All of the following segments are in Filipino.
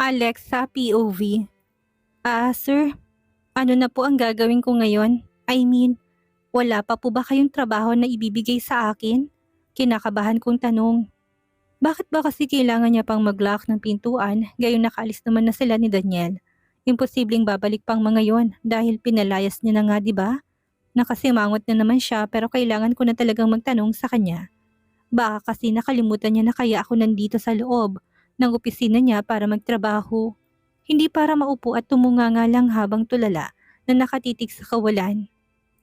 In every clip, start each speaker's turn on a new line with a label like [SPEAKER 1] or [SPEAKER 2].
[SPEAKER 1] Alexa POV. Sir, ano na po ang gagawin ko ngayon? I mean, wala pa po ba kayong trabaho na ibibigay sa akin? Kinakabahan kong tanong. Bakit ba kasi kailangan niya pang mag-lock ng pintuan gayon nakaalis naman na sila ni Daniel? Imposibleng babalik pang mga yon dahil pinalayas niya na nga, di ba? Nakasimangot na naman siya pero kailangan ko na talagang magtanong sa kanya. Baka kasi nakalimutan niya na kaya ako nandito sa loob ng opisina niya para magtrabaho. Hindi para maupo at tumunganga lang habang tulala na nakatitig sa kawalan.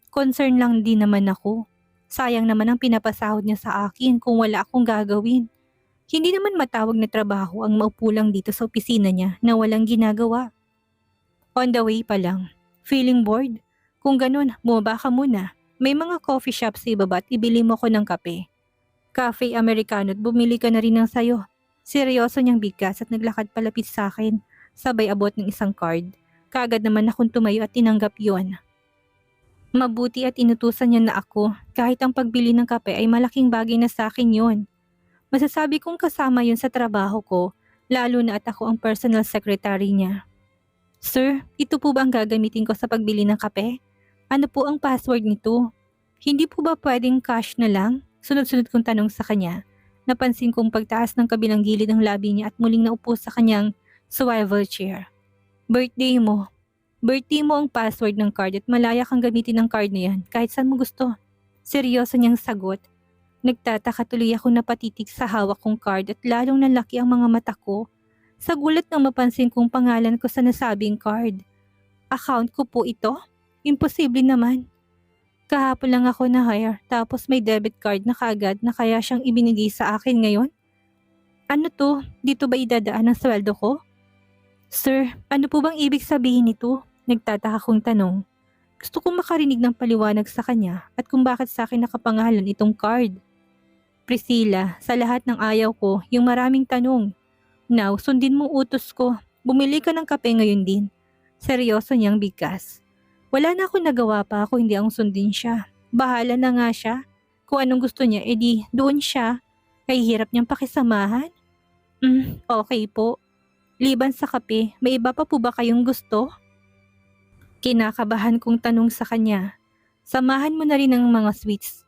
[SPEAKER 1] Concern lang din naman ako. Sayang naman ang pinapasahod niya sa akin kung wala akong gagawin. Hindi naman matawag na trabaho ang maupo lang dito sa opisina niya na walang ginagawa. On the way pa lang. Feeling bored? Kung ganun, bumaba ka muna. May mga coffee shop sa ibaba at ibili mo ko ng kape. Cafe Americano at bumili ka na rin ng sayo. Seryoso niyang bigkas at naglakad palapit sa akin. Sabay abot ng isang card. Kaagad naman akong tumayo at tinanggap yon. Mabuti at inutusan niya na ako. Kahit ang pagbili ng kape ay malaking bagay na sa akin yon. Masasabi kong kasama yon sa trabaho ko, lalo na at ako ang personal secretary niya. Sir, ito po ba ang gagamitin ko sa pagbili ng kape? Ano po ang password nito? Hindi po ba pwedeng cash na lang? Sunod-sunod kong tanong sa kanya. Napansin kong pagtaas ng kabilang gilid ng labi niya at muling naupo sa kanyang swivel chair. Birthday mo. Birthday mo ang password ng card at malaya kang gamitin ang card na yan kahit saan mo gusto. Seryoso niyang sagot. Nagtataka tuloy ako napatitig sa hawak kong card at lalong nalaki ang mga mata ko. Sa gulat nang mapansin kong pangalan ko sa nasabing card. Account ko po ito? Imposible naman. Kahapon lang ako na-hire tapos may debit card na kaagad na kaya siyang ibinigay sa akin ngayon. Ano to? Dito ba idadaan ang sweldo ko? Sir, ano po bang ibig sabihin nito? Nagtataka kong tanong. Gusto kong makarinig ng paliwanag sa kanya at kung bakit sa akin nakapangalan itong card. Priscilla, sa lahat ng ayaw ko, yung maraming tanong. Now, sundin mo utos ko. Bumili ka ng kape ngayon din. Seryoso niyang bigkas. Wala na akong nagawa pa ako hindi ang sundin siya. Bahala na nga siya. Kung anong gusto niya, edi doon siya. Ay hirap niyang pakisamahan. Okay po. Liban sa kape, may iba pa po ba kayong gusto? Kinakabahan kong tanong sa kanya. Samahan mo na rin ng mga sweets.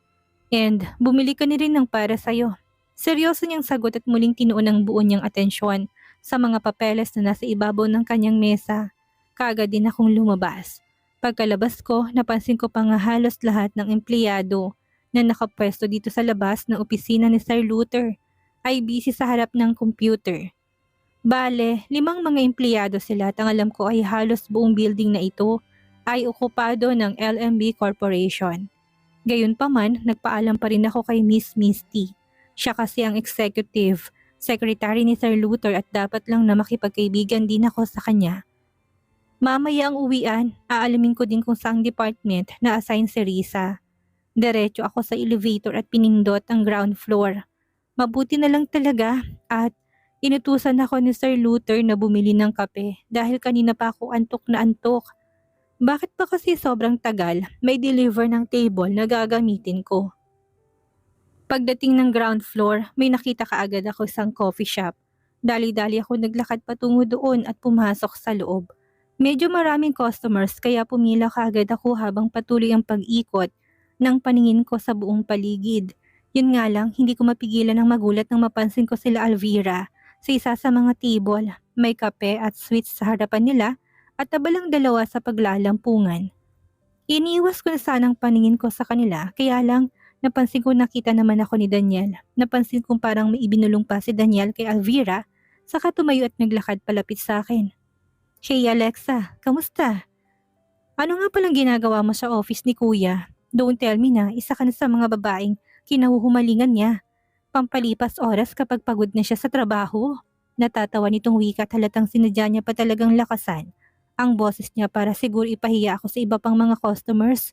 [SPEAKER 1] And bumili ka na rin ng para sa'yo. Seryoso niyang sagot at muling tinuon ang buo niyang atensyon sa mga papeles na nasa ibabaw ng kanyang mesa. Kaagad din akong lumabas. Pagkalabas ko, napansin ko pa nga halos lahat ng empleyado na nakapwesto dito sa labas ng opisina ni Sir Luther ay busy sa harap ng computer. Bale, 5 mga empleyado sila at ang alam ko ay halos buong building na ito ay okupado ng LMB Corporation. Gayunpaman, nagpaalam pa rin ako kay Miss Misty. Siya kasi ang executive secretary ni Sir Luther at dapat lang na makipagkaibigan din ako sa kanya. Mamaya ang uwian, aalamin ko din kung saang department na assign si Risa. Diretso ako sa elevator at pinindot ang ground floor. Mabuti na lang talaga at inutusan ako ni Sir Luther na bumili ng kape dahil kanina pa ako antok na antok. Bakit pa kasi sobrang tagal may deliver ng table na gagamitin ko? Pagdating ng ground floor, may nakita kaagad ako isang coffee shop. Dali-dali ako naglakad patungo doon at pumasok sa loob. Medyo maraming customers kaya pumila kaagad ako habang patuloy ang pag-ikot ng paningin ko sa buong paligid. Yun nga lang, hindi ko mapigilan ng magulat nang mapansin ko sila Alvira sa isa sa mga table. May kape at sweets sa harapan nila at tabalang dalawa sa paglalampungan. Iniiwas ko na sanang paningin ko sa kanila kaya lang napansin ko nakita naman ako ni Daniel. Napansin kong parang may ibinulong pa si Daniel kay Alvira saka tumayo at naglakad palapit sa akin. Hey Alexa, kamusta? Ano nga palang ginagawa mo sa office ni Kuya? Don't tell me na isa ka na sa mga babaeng kinahuhumalingan niya. Pampalipas oras kapag pagod na siya sa trabaho. Natatawa nitong wika at halatang sinadya niya pa talagang lakasan ang boses niya para siguro ipahiya ako sa iba pang mga customers.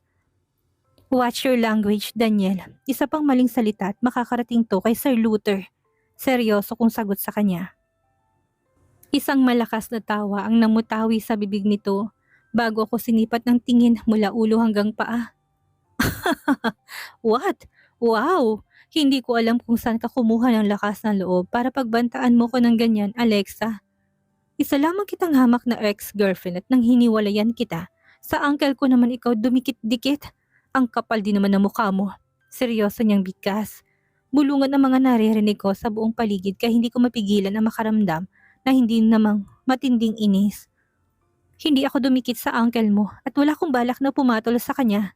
[SPEAKER 1] Watch your language, Daniel. Isa pang maling salita at makakarating to kay Sir Luther. Seryoso kong sagot sa kanya. Isang malakas na tawa ang namutawi sa bibig nito bago ako sinipat ng tingin mula ulo hanggang paa. What? Wow! Hindi ko alam kung saan ka kumuha ng lakas ng loob para pagbantaan mo ko ng ganyan, Alexa. Isa lamang kitang hamak na ex-girlfriend at nang hiniwalayan kita. Sa uncle ko naman ikaw dumikit-dikit. Ang kapal din naman ng mukha mo. Seryoso niyang bigkas. Bulungan ang mga naririnig ko sa buong paligid kaya hindi ko mapigilan na makaramdam na hindi namang matinding inis. Hindi ako dumikit sa uncle mo at wala akong balak na pumatol sa kanya.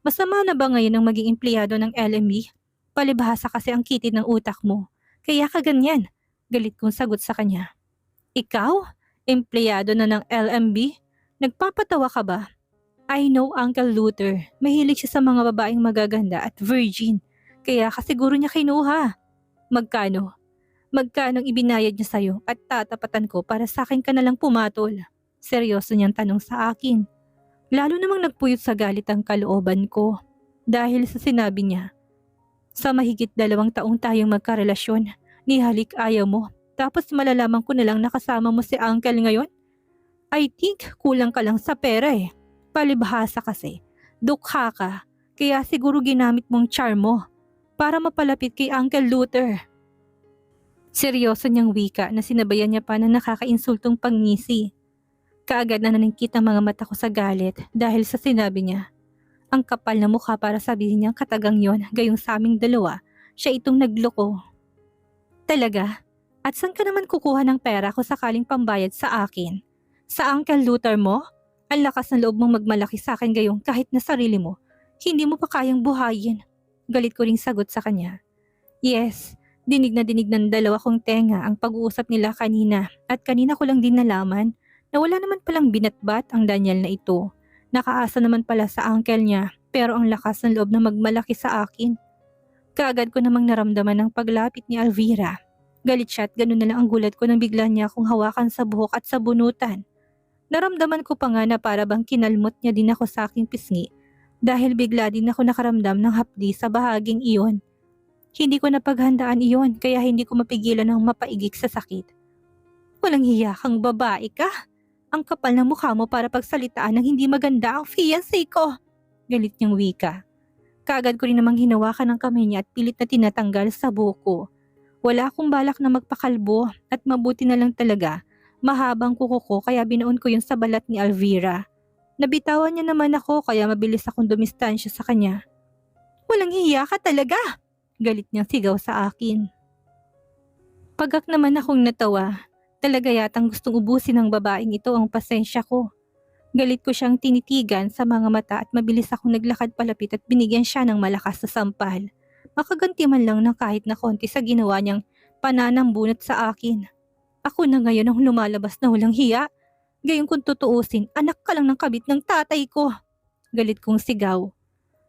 [SPEAKER 1] Masama na ba ngayon ang maging empleyado ng LMB? Palibhasa kasi ang kitid ng utak mo. Kaya ka ganyan. Galit kong sagot sa kanya. Ikaw? Empleyado na ng LMB? Nagpapatawa ka ba? I know Uncle Luther. Mahilig siya sa mga babaeng magaganda at virgin. Kaya kasiguro niya kinuha. Magkano? Magkano ang ibinayad niya sa'yo at tatapatan ko para sa akin ka nalang pumatol? Seryoso niyang tanong sa akin. Lalo namang nagpuyot sa galit ang kalooban ko. Dahil sa sinabi niya, sa mahigit 2 taong tayong magkarelasyon, nihalik ayaw mo. Tapos malalaman ko na lang nakasama mo si Uncle ngayon? I think kulang ka lang sa pera eh. Palibhasa kasi. Dukha ka. Kaya siguro ginamit mong charm mo para mapalapit kay Uncle Luther. Seryoso niyang wika na sinabayan niya pa ng nakakainsultong pangngisi. Kaagad na naningkit ang mga mata ko sa galit dahil sa sinabi niya. Ang kapal na mukha para sabihin niyang katagang yon gayong sa aming dalawa, siya itong nagloko. Talaga? At saan ka naman kukuha ng pera kung sakaling pambayad sa akin? Sa Uncle Luther mo? Ang lakas ng loob mong magmalaki sa akin gayong kahit na sarili mo, hindi mo pa kayang buhayin. Galit ko ring sagot sa kanya. Yes, dinig na dinig ng dalawa kong tenga ang pag-uusap nila kanina at kanina ko lang din nalaman na wala naman palang binatbat ang Daniel na ito. Nakaasa naman pala sa uncle niya pero ang lakas ng loob na magmalaki sa akin. Kaagad ko namang naramdaman ang paglapit ni Alvira. Galit siya at ganun na lang ang gulat ko nang bigla niya akong hawakan sa buhok at sa bunutan. Naramdaman ko pa nga na para bang kinalmot niya din ako sa aking pisngi dahil bigla din ako nakaramdam ng hapdi sa bahaging iyon. Hindi ko napaghandaan iyon kaya hindi ko mapigilan ng mapaigik sa sakit. Walang hiya kang babae ka. Ang kapal ng mukha mo para pagsalitaan ng hindi maganda ang fiancé ko. Galit niyang wika. Kaagad ko rin namang hinawakan ng kamay niya at pilit na tinatanggal sa buko. Wala akong balak na magpakalbo at mabuti na lang talaga. Mahabang kuko ko kaya binaon ko yun sa balat ni Alvira. Nabitawan niya naman ako kaya mabilis akong dumistansya sa kanya. Walang hiya ka talaga! Galit niyang sigaw sa akin. Pagak naman akong natawa. Talaga yatang gustong ubusin ng babaeng ito ang pasensya ko. Galit ko siyang tinitigan sa mga mata at mabilis akong naglakad palapit at binigyan siya ng malakas na sampal. Makaganti man lang ng kahit na konti sa ginawa niyang pananambunot sa akin. Ako na ngayon ang lumalabas na walang hiya. Gayong kung tutuusin, anak ka lang ng kabit ng tatay ko. Galit kong sigaw.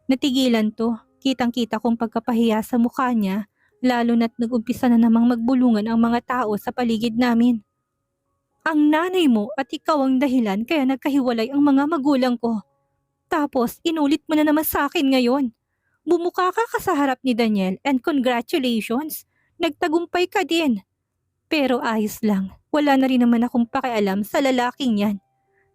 [SPEAKER 1] Natigilan to, kitang-kita kong pagkapahiya sa mukha niya. Lalo na't nag-umpisa na namang magbulungan ang mga tao sa paligid namin. Ang nanay mo at ikaw ang dahilan kaya nagkahiwalay ang mga magulang ko. Tapos inulit mo na naman sa akin ngayon. Bumuka ka sa harap ni Daniel and congratulations, nagtagumpay ka din. Pero ayos lang, wala na rin naman akong pakialam sa lalaking yan.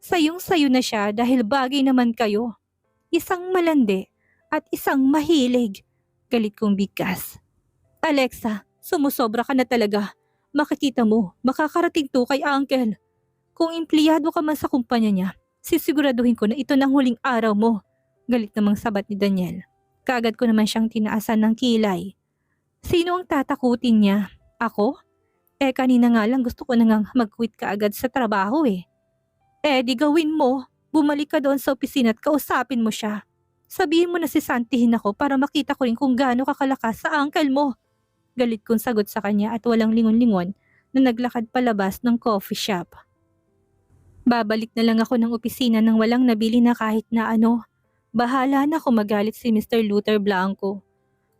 [SPEAKER 1] Sayong-sayo na siya dahil bagay naman kayo. Isang malandi at isang mahilig. Galit kong bigkas. Alexa, sumusobra ka na talaga. Makikita mo, makakarating to kay Uncle. Kung empleyado ka man sa kumpanya niya, sisiguraduhin ko na ito ng huling araw mo. Galit namang sabat ni Daniel. Kaagad ko naman siyang tinaasan ng kilay. Sino ang tatakutin niya? Ako? Kanina nga lang gusto ko nang mag-quit ka agad sa trabaho eh. Di gawin mo. Bumalik ka doon sa opisina at kausapin mo siya. Sabihin mo na sisantihin ako para makita ko rin kung gaano kakalakas sa uncle mo. Galit kong sagot sa kanya at walang lingon-lingon na naglakad palabas ng coffee shop. Babalik na lang ako ng opisina nang walang nabili na kahit na ano. Bahala na kung magalit si Mr. Luther Blanco.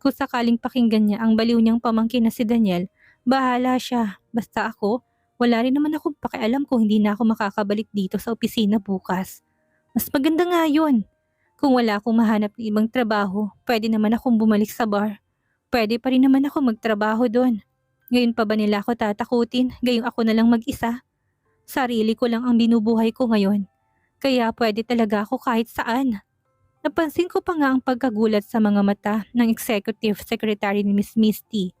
[SPEAKER 1] Kung sakaling pakinggan niya ang baliw niyang pamangkin na si Daniel, bahala siya. Basta ako, wala rin naman akong pakialam kung hindi na ako makakabalik dito sa opisina bukas. Mas maganda nga yun. Kung wala akong mahanap ng ibang trabaho, pwede naman akong bumalik sa bar. Pwede pa rin naman ako magtrabaho doon. Ngayon pa ba nila ako tatakutin, gayong ako na lang mag-isa? Sarili ko lang ang binubuhay ko ngayon. Kaya pwede talaga ako kahit saan. Napansin ko pa nga ang pagkagulat sa mga mata ng executive secretary ni Miss Misty.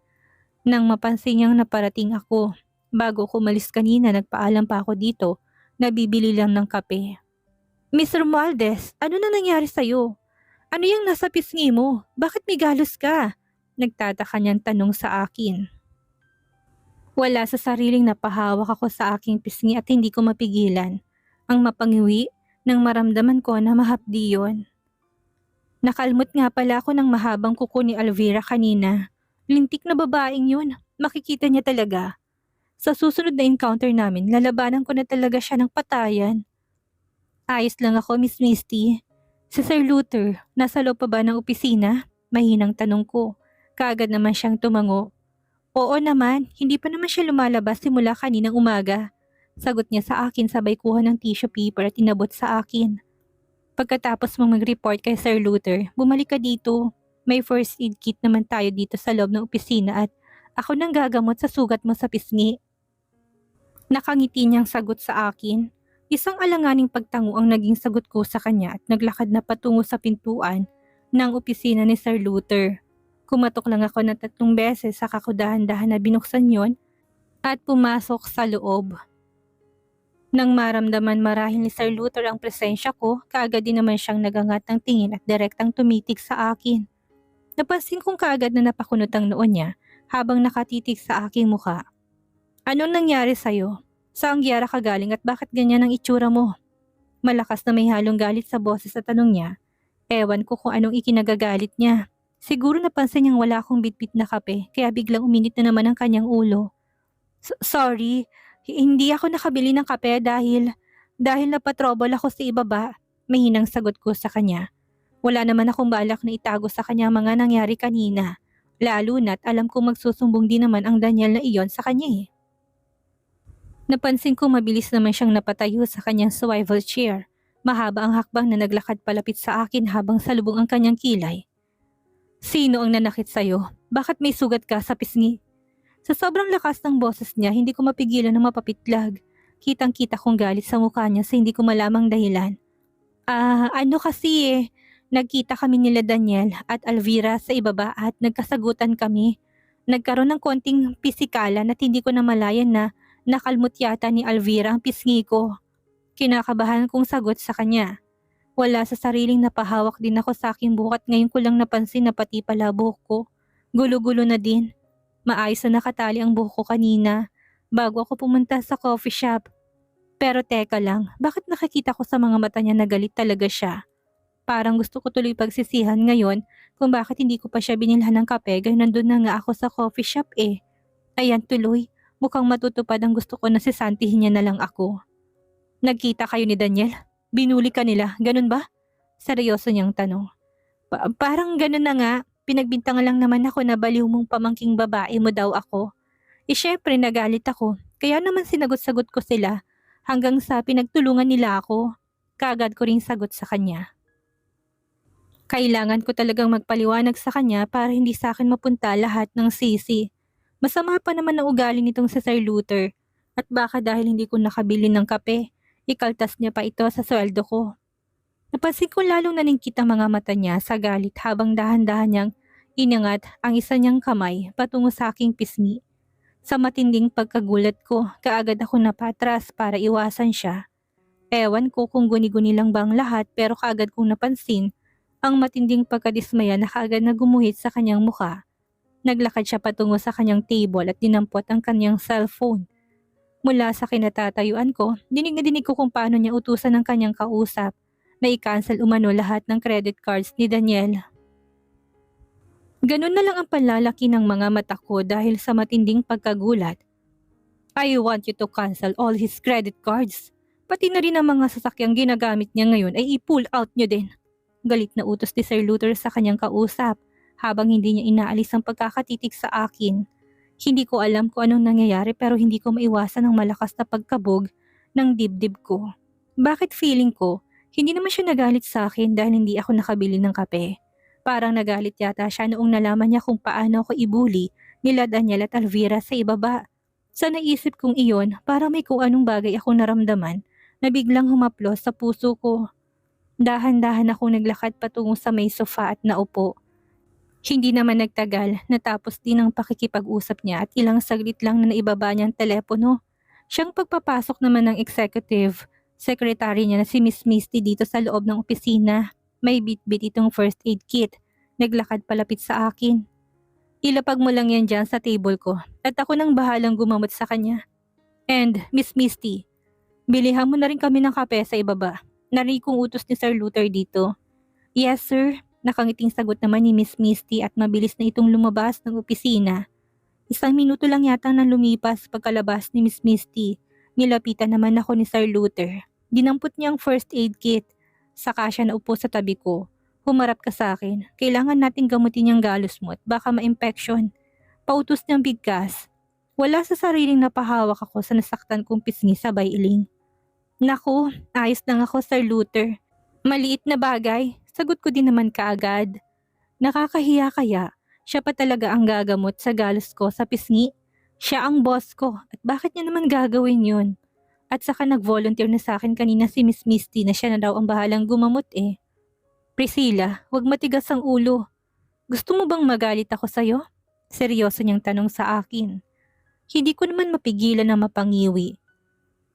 [SPEAKER 1] Nang mapansin niyang naparating ako, Bago ko umalis kanina, nagpaalam pa ako dito na bibili lang ng kape. Mr. Romualdez, ano na nangyari sa'yo? Ano yung nasa pisngi mo? Bakit may galos ka? Nagtataka niyang tanong sa akin. Wala sa sariling napahawak ako sa aking pisngi at hindi ko mapigilan ang mapangiwi nang maramdaman ko na mahapdi yun. Nakalmot nga pala ako ng mahabang kuko ni Alvira kanina. Lintik na babaeng yun. Makikita niya talaga. Sa susunod na encounter namin, lalabanan ko na talaga siya ng patayan. Ayos lang ako, Miss Misty. Si Sir Luther, nasa loob pa ba ng opisina? Mahinang tanong ko. Kaagad naman siyang tumango. Oo naman, hindi pa naman siya lumalabas simula kaninang umaga. Sagot niya sa akin sabay kuha ng tissue paper at inabot sa akin. Pagkatapos mong mag-report kay Sir Luther, bumalik ka dito. May first aid kit naman tayo dito sa loob ng opisina at ako nang gagamot sa sugat mo sa pisngi. Nakangiti niyang sagot sa akin. Isang alanganing pagtango ang naging sagot ko sa kanya at naglakad na patungo sa pintuan ng opisina ni Sir Luther. Kumatok lang ako ng 3 beses sa dahan-dahan na binuksan yon at pumasok sa loob. Nang maramdaman marahil ni Sir Luther ang presensya ko, kaagad din naman siyang nagangat ng tingin at direktang tumitig sa akin. Napansin kong kaagad na napakunot ang noo niya habang nakatitig sa aking muka. Anong nangyari sa'yo? Saan gyara ka galing at bakit ganyan ang itsura mo? Malakas na may halong galit sa boses at tanong niya. Ewan ko kung anong ikinagagalit niya. Siguro napansin niyang wala akong bitbit na kape kaya biglang uminit na naman ang kanyang ulo. Sorry, hindi ako nakabili ng kape dahil napatrobol ako sa ibaba. Mahinang sagot ko sa kanya. Wala naman akong balak na itago sa kanya mga nangyari kanina. Lalo na't alam kong magsusumbong din naman ang Daniel na iyon sa kanya eh. Napansin ko mabilis naman siyang napatayo sa kanyang swivel chair. Mahaba ang hakbang na naglakad palapit sa akin habang salubong ang kanyang kilay. Sino ang nanakit sa'yo? Bakit may sugat ka sa pisngi? Sa sobrang lakas ng boses niya, hindi ko mapigilan na mapapitlag. Kitang-kita kong galit sa mukha niya sa hindi ko malamang dahilan. Ano kasi eh, nagkita kami nila Daniel at Alvira sa ibaba at nagkasagutan kami. Nagkaroon ng konting pisikalan at hindi ko namalayan na nakalmot yata ni Alvira ang pisngi ko. Kinakabahan kong sagot sa kanya. Wala sa sariling napahawak din ako sa aking buhok at ngayon ko lang napansin na pati pala buhok ko. Gulo-gulo na din. Maayos na nakatali ang buhok ko kanina bago ako pumunta sa coffee shop. Pero teka lang, bakit nakikita ko sa mga mata niya na galit talaga siya? Parang gusto ko tuloy pagsisihan ngayon kung bakit hindi ko pa siya binilhan ng kape gayong nandun na nga ako sa coffee shop eh. Ayan tuloy, mukhang matutupad ang gusto ko na sisantihin niya na lang ako. Nagkita kayo ni Daniel? Binuli ka nila, ganun ba? Seryoso niyang tanong. Parang ganun na nga. Pinagbintangan lang naman ako na baliw mong pamangking babae mo daw ako. Syempre nagalit ako, kaya naman sinagot-sagot ko sila hanggang sa pinagtulungan nila ako. Kaagad ko ring sagot sa kanya. Kailangan ko talagang magpaliwanag sa kanya para hindi sa akin mapunta lahat ng sisi. Masama pa naman ang ugali nitong si Sir Luther at baka dahil hindi ko nakabili ng kape, ikaltas niya pa ito sa sweldo ko. Napansin ko lalong naningkit ang mga mata niya sa galit habang dahan-dahan niyang inangat ang isa niyang kamay patungo sa aking pisngi. Sa matinding pagkagulat ko, kaagad ako napatras para iwasan siya. Ewan ko kung guni-guni lang ba ang lahat pero kaagad kong napansin ang matinding pagkadismaya na kaagad na gumuhit sa kanyang mukha. Naglakad siya patungo sa kanyang table at dinampot ang kanyang cellphone. Mula sa kinatatayuan ko, dinig na dinig ko kung paano niya utusan ng kanyang kausap na i-cancel umano lahat ng credit cards ni Daniel. Ganun na lang ang panlalaki ng mga mata ko dahil sa matinding pagkagulat. I want you to cancel all his credit cards. Pati na rin ang mga sasakyang ginagamit niya ngayon ay i-pull out niyo din. Galit na utos ni Sir Luther sa kanyang kausap habang hindi niya inaalis ang pagkakatitig sa akin. Hindi ko alam kung anong nangyayari pero hindi ko maiwasan ang malakas na pagkabog ng dibdib ko. Bakit feeling ko, hindi naman siya nagalit sa akin dahil hindi ako nakabili ng kape. Parang nagalit yata siya noong nalaman niya kung paano ako ibuli nila Daniel at Alvira sa ibaba. Sa naisip kong iyon, parang may kung anong bagay akong naramdaman na biglang humaplos sa puso ko. Dahan-dahan akong naglakad patungo sa may sofa at naupo. Hindi naman nagtagal, natapos din ang pakikipag-usap niya at ilang saglit lang na naibaba niya ang telepono. Siyang pagpapasok naman ng executive secretary niya na si Miss Misty dito sa loob ng opisina. May bit-bit itong first aid kit. Naglakad palapit sa akin. Ilapag mo lang yan dyan sa table ko at ako nang bahalang gumamot sa kanya. And Miss Misty, bilihan mo na rin kami ng kape sa ibaba. Narinig kong utos ni Sir Luther dito. Yes sir, nakangiting sagot naman ni Miss Misty at mabilis na itong lumabas ng opisina. 1 minuto lang yata nang lumipas pagkalabas ni Miss Misty. Nilapitan naman ako ni Sir Luther. Dinampot niya ang first aid kit. Saka siya naupo sa tabi ko. Humarap ka sa akin. Kailangan nating gamutin yung galos mo at baka ma-infection. Pautos niyang bigkas. Wala sa sariling napahawak ako sa nasaktan kong pisngi sabay iling. Naku, ayos lang ako Sir Luther. Maliit na bagay. Sagot ko din naman kaagad. Nakakahiya kaya? Siya pa talaga ang gagamot sa galos ko sa pisngi. Siya ang boss ko at bakit niya naman gagawin yun? At saka nag-volunteer na sa akin kanina si Miss Misty na siya na daw ang bahalang gumamot eh. Priscilla, huwag matigas ang ulo. Gusto mo bang magalit ako sa'yo? Seryoso niyang tanong sa akin. Hindi ko naman mapigilan na mapangiwi.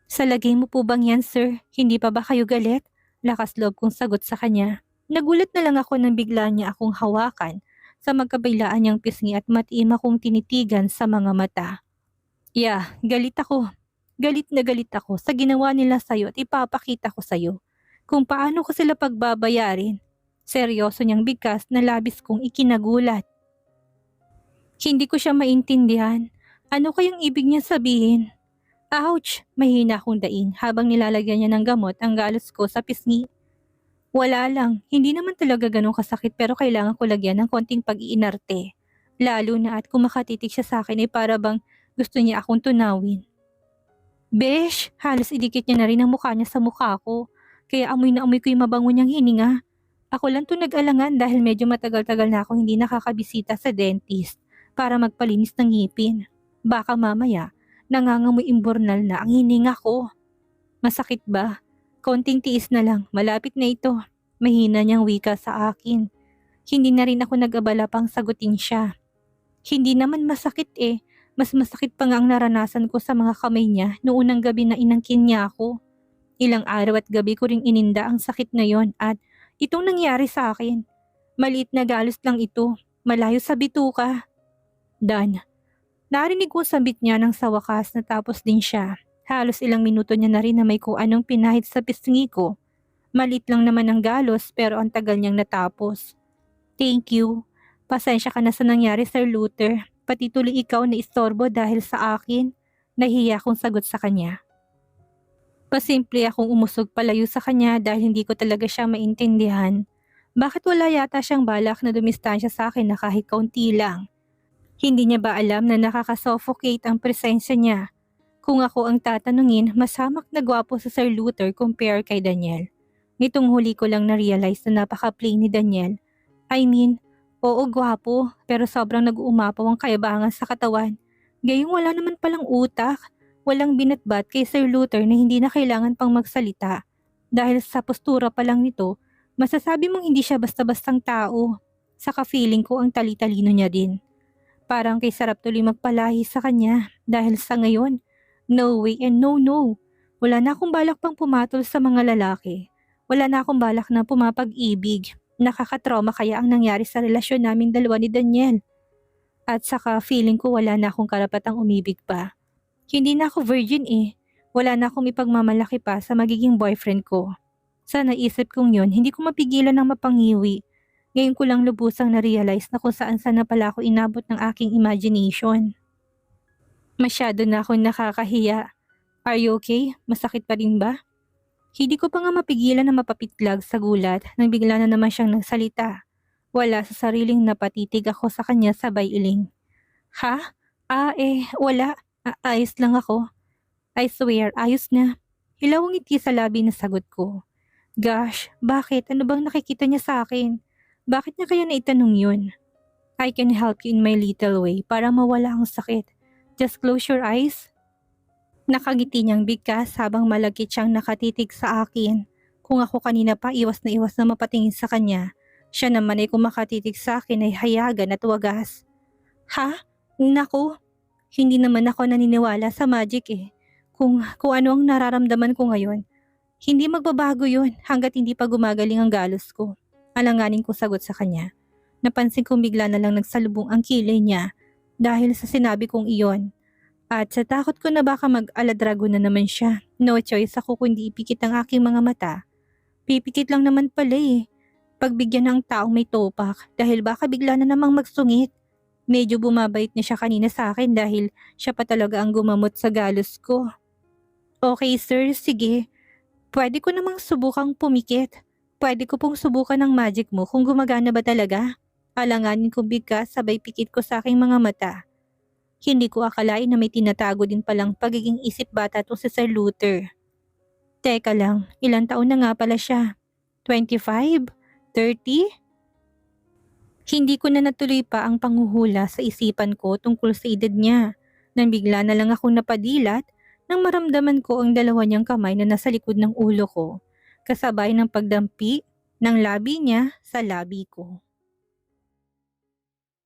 [SPEAKER 1] Sa lagay mo po bang yan sir? Hindi pa ba kayo galit? Lakas loob kong sagot sa kanya. Nagulat na lang ako nang bigla niya akong hawakan sa magkabilaan niyang pisngi at matiim akong tinitigan sa mga mata. Yeah, galit ako. Galit na galit ako sa ginawa nila sa'yo at ipapakita ko sa'yo kung paano ko sila pagbabayarin. Seryoso niyang bigkas na labis kong ikinagulat. Hindi ko siya maintindihan. Ano kayang ibig niya sabihin? Ouch! Mahina akong daing habang nilalagyan niya ng gamot ang galos ko sa pisngi. Wala lang, hindi naman talaga ganun kasakit pero kailangan ko lagyan ng konting pag-iinarte. Lalo na at kung makatitig siya sa akin ay para bang gusto niya akong tunawin. Besh, halos idikit niya na rin ang mukha niya sa mukha ko. Kaya amoy na amoy ko yung mabango niyang hininga. Ako lang to nag-alangan dahil medyo matagal-tagal na akong hindi nakakabisita sa dentist para magpalinis ng ngipin. Baka mamaya, nangangamoy imbornal na ang hininga ko. Masakit ba? Konting tiis na lang, malapit na ito. Mahina niyang wika sa akin. Hindi na rin ako nag-abala pang sagutin siya. Hindi naman masakit eh. Mas masakit pa nga ang naranasan ko sa mga kamay niya noong unang gabi na inangkin niya ako. Ilang araw at gabi ko ring ininda ang sakit na yon at itong nangyari sa akin. Maliit na galos lang ito, malayo sa bituka. Dan. Narinig ko sambit niya nang sa wakas natapos din siya. Halos ilang minuto niya na rin na may kung anong pinahid sa pisngi ko. Maliit lang naman ang galos pero ang tagal niyang natapos. Thank you. Pasensya ka na sa nangyari Sir Luther. Pati tuloy ikaw na istorbo dahil sa akin. Nahiya akong sagot sa kanya. Pasimple akong umusog palayo sa kanya dahil hindi ko talaga siya maintindihan. Bakit wala yata siyang balak na dumistansya sa akin na kahit kaunti lang? Hindi niya ba alam na nakakasuffocate ang presensya niya? Kung ako ang tatanungin, mas hamak na gwapo sa Sir Luther compare kay Daniel. Nitong huli ko lang na-realize na napaka-plain ni Daniel. I mean, oo gwapo, pero sobrang nag-uumapaw ang kayabangan sa katawan. Gayong wala naman palang utak, walang binatbat kay Sir Luther na hindi na kailangan pang magsalita. Dahil sa postura pa lang nito, masasabi mong hindi siya basta-bastang tao. Saka feeling ko ang tali-talino niya din. Parang kay sarap tuloy magpalahi sa kanya dahil sa ngayon, no way and no no. Wala na akong balak pang pumatol sa mga lalaki. Wala na akong balak na pumapag-ibig. Nakakatrauma kaya ang nangyari sa relasyon naming dalawa ni Daniel. At saka feeling ko wala na akong karapatang umibig pa. Hindi na ako virgin eh. Wala na akong ipagmamalaki pa sa magiging boyfriend ko. Sa naisip kong yun, hindi ko mapigilan ng mapangiwi. Ngayon ko lang lubusang na-realize na kung saan na pala ako inabot ng aking imagination. Masyado na akong nakakahiya. Are you okay? Masakit pa rin ba? Hindi ko pa nga mapigilan na mapapitlag sa gulat nang bigla na naman siyang nagsalita. Wala sa sariling napatitig ako sa kanya sabay iling. Ha? Wala. Ayos lang ako. I swear, ayos na. Hilaw ang ngiti sa labi na sagot ko. Gosh, bakit? Ano bang nakikita niya sa akin? Bakit niya kaya naitanong yun? I can help you in my little way para mawala ang sakit. Just close your eyes. Nakangiti niyang bigkas habang malagkit siyang nakatitig sa akin. Kung ako kanina pa iwas na mapatingin sa kanya, Siya naman ay kumakatitig sa akin ay hayagan at wagas. Ha? Naku, hindi naman ako naniniwala sa magic eh. Kung ano ang nararamdaman ko ngayon, hindi magbabago yun hanggat hindi pa gumagaling ang galos ko. Alanganin ko sagot sa kanya. Napansin kong bigla na lang nagsalubong ang kilay niya dahil sa sinabi kong iyon. At sa takot ko na baka mag-aladrago na naman siya, no choice ako kundi ipikit ang aking mga mata. Pipikit lang naman pala eh. Pagbigyan ng taong may topak dahil baka bigla na namang magsungit. Medyo bumabait na siya kanina sa akin dahil siya pa talaga ang gumamot sa galos ko. Okay sir, sige. Pwede ko namang subukang pumikit. Pwede ko pong subukan ng magic mo kung gumagana ba talaga. Alanganin kong bigkas sabay pikit ko sa aking mga mata. Hindi ko akalain na may tinatago din palang pagiging isip bata to si Sir Luther. Teka lang, ilang taon na nga pala siya? 25? 30? Hindi ko na natuloy pa ang panghuhula sa isipan ko tungkol sa edad niya. Nang bigla na lang akong napadilat nang maramdaman ko ang dalawa niyang kamay na nasa likod ng ulo ko, kasabay ng pagdampi ng labi niya sa labi ko.